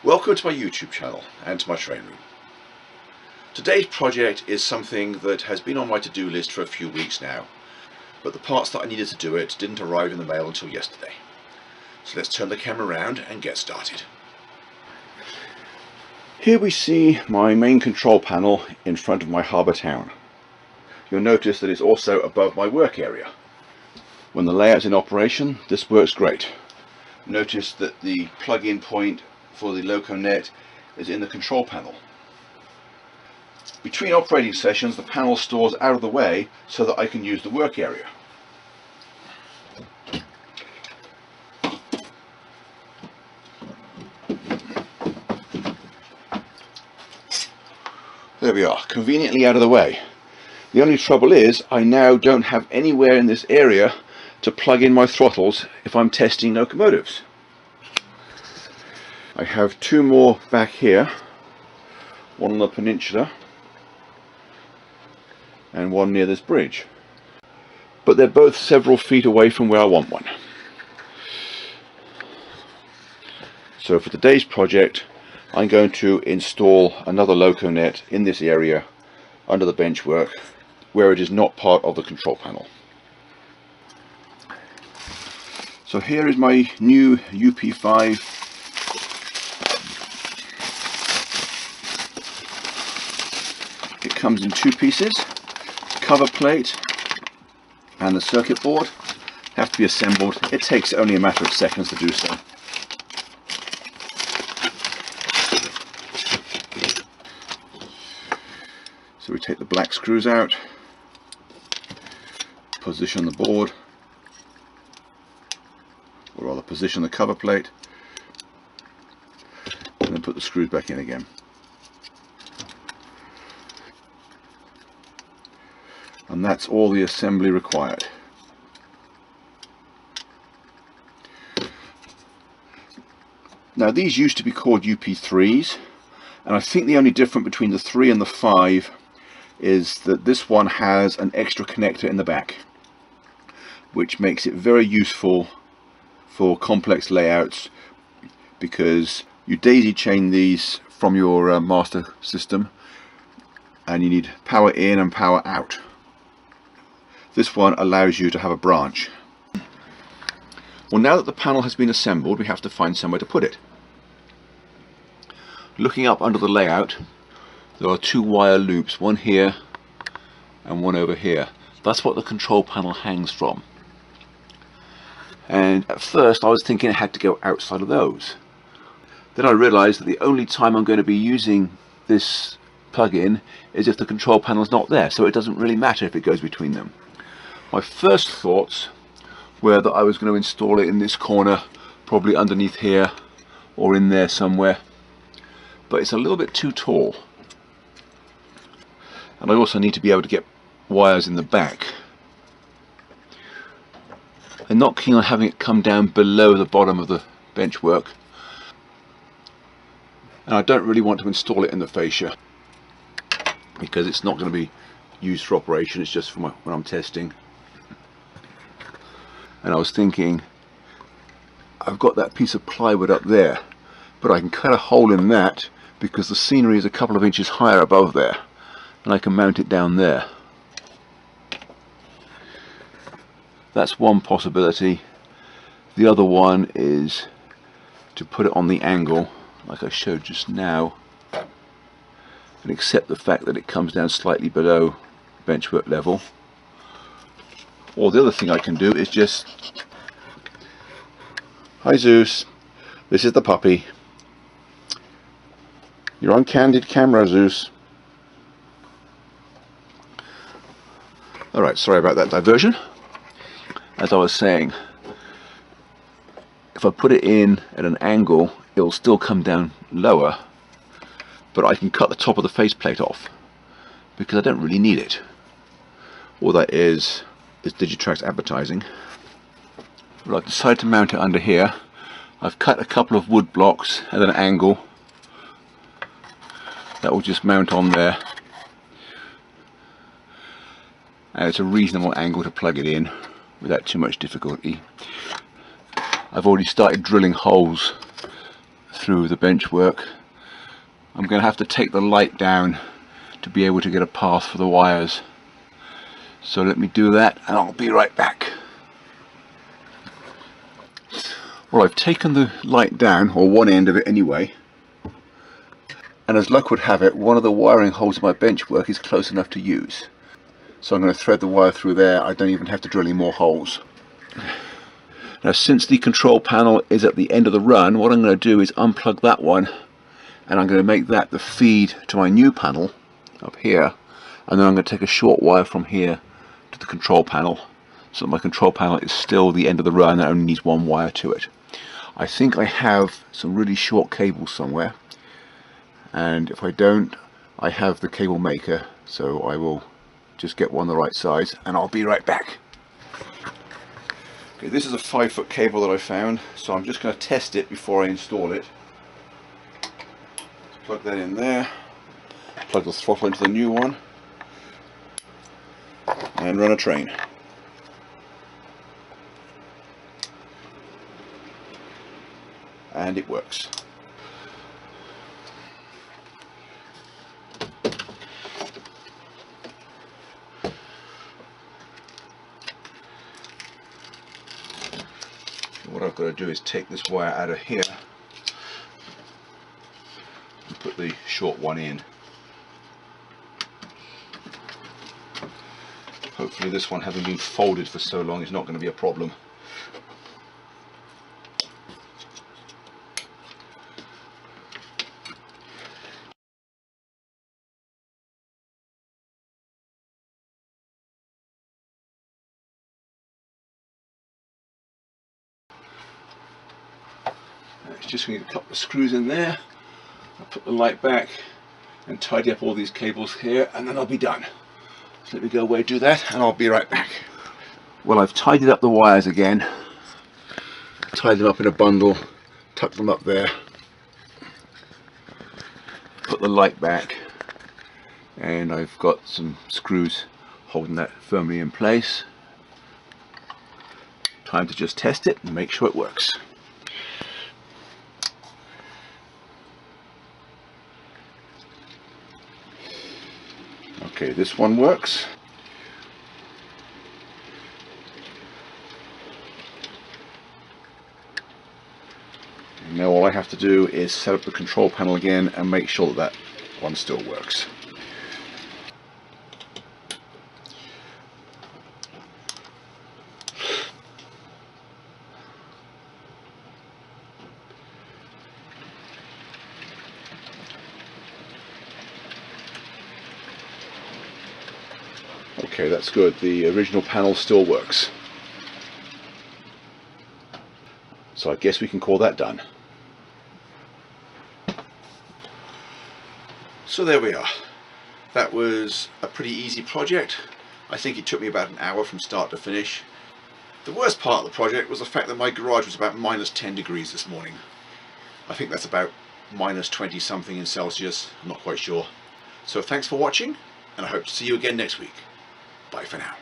Welcome to my YouTube channel and to my train room. Today's project is something that has been on my to-do list for a few weeks now, but the parts that I needed to do it didn't arrive in the mail until yesterday. So let's turn the camera around and get started. Here we see my main control panel in front of my harbour town. You'll notice that it's also above my work area. When the layout's in operation, this works great. Notice that the plug-in point for the Loconet is in the control panel. Between operating sessions, the panel stores out of the way so that I can use the work area. There we are, conveniently out of the way. The only trouble is I now don't have anywhere in this area to plug in my throttles if I'm testing locomotives. I have two more back here, one on the peninsula and one near this bridge, but they're both several feet away from where I want one. So for today's project I'm going to install another Loconet in this area under the bench work where it is not part of the control panel. So here is my new UP5 It comes in two pieces, cover plate and the circuit board have to be assembled. It takes only a matter of seconds to do so. So we take the black screws out, position the board, or rather position the cover plate, and then put the screws back in again. And that's all the assembly required. Now these used to be called UP3s, and I think the only difference between the 3 and the 5 is that this one has an extra connector in the back, which makes it very useful for complex layouts, because you daisy chain these from your master system and you need power in and power out. This one allows you to have a branch. Well, now that the panel has been assembled, we have to find somewhere to put it. Looking up under the layout, there are two wire loops, one here and one over here. That's what the control panel hangs from. And at first I was thinking it had to go outside of those. Then I realized that the only time I'm going to be using this plug-in is if the control panel is not there, so it doesn't really matter if it goes between them. My first thoughts were that I was going to install it in this corner, probably underneath here or in there somewhere, but it's a little bit too tall, and I also need to be able to get wires in the back. I'm not keen on having it come down below the bottom of the bench work, and I don't really want to install it in the fascia because it's not going to be used for operation, it's just for when I'm testing. And I was thinking, I've got that piece of plywood up there, but I can cut a hole in that because the scenery is a couple of inches higher above there, and I can mount it down there. That's one possibility. The other one is to put it on the angle like I showed just now and accept the fact that it comes down slightly below benchwork level. Or the other thing I can do is just, hi Zeus, this is the puppy. You're on candid camera, Zeus. Alright, sorry about that diversion. As I was saying, if I put it in at an angle, it'll still come down lower, but I can cut the top of the faceplate off because I don't really need it. All that is Digitrax advertising. But I've decided to mount it under here. I've cut a couple of wood blocks at an angle that will just mount on there, and it's a reasonable angle to plug it in without too much difficulty. I've already started drilling holes through the bench work. I'm going to have to take the light down to be able to get a path for the wires. So let me do that and I'll be right back. Well, I've taken the light down, or one end of it anyway, and as luck would have it, one of the wiring holes in my bench work is close enough to use. So I'm going to thread the wire through there. I don't even have to drill any more holes. Now, since the control panel is at the end of the run, what I'm going to do is unplug that one, and I'm going to make that the feed to my new panel up here, and then I'm going to take a short wire from here to the control panel, so that my control panel is still the end of the run and only needs one wire to it. I think I have some really short cables somewhere, and if I don't, I have the cable maker, so I will just get one the right size and I'll be right back. Okay, this is a 5-foot cable that I found, so I'm just going to test it before I install it. Plug that in there, plug the throttle into the new one, and run a train. And it works. What I've got to do is take this wire out of here and put the short one in. Hopefully this one, having been folded for so long, is not going to be a problem. It's just going to get a couple of screws in there. I'll put the light back and tidy up all these cables here, and then I'll be done. So let me go away and do that, and I'll be right back. Well, I've tidied up the wires again, tied them up in a bundle, tucked them up there, put the light back, and I've got some screws holding that firmly in place. Time to just test it and make sure it works. Okay, this one works. And now all I have to do is set up the control panel again and make sure that that one still works. Okay, that's good. The original panel still works. So I guess we can call that done. So there we are. That was a pretty easy project. I think it took me about an hour from start to finish. The worst part of the project was the fact that my garage was about -10 degrees this morning. I think that's about -20 something in Celsius, I'm not quite sure. So thanks for watching, and I hope to see you again next week. Bye for now.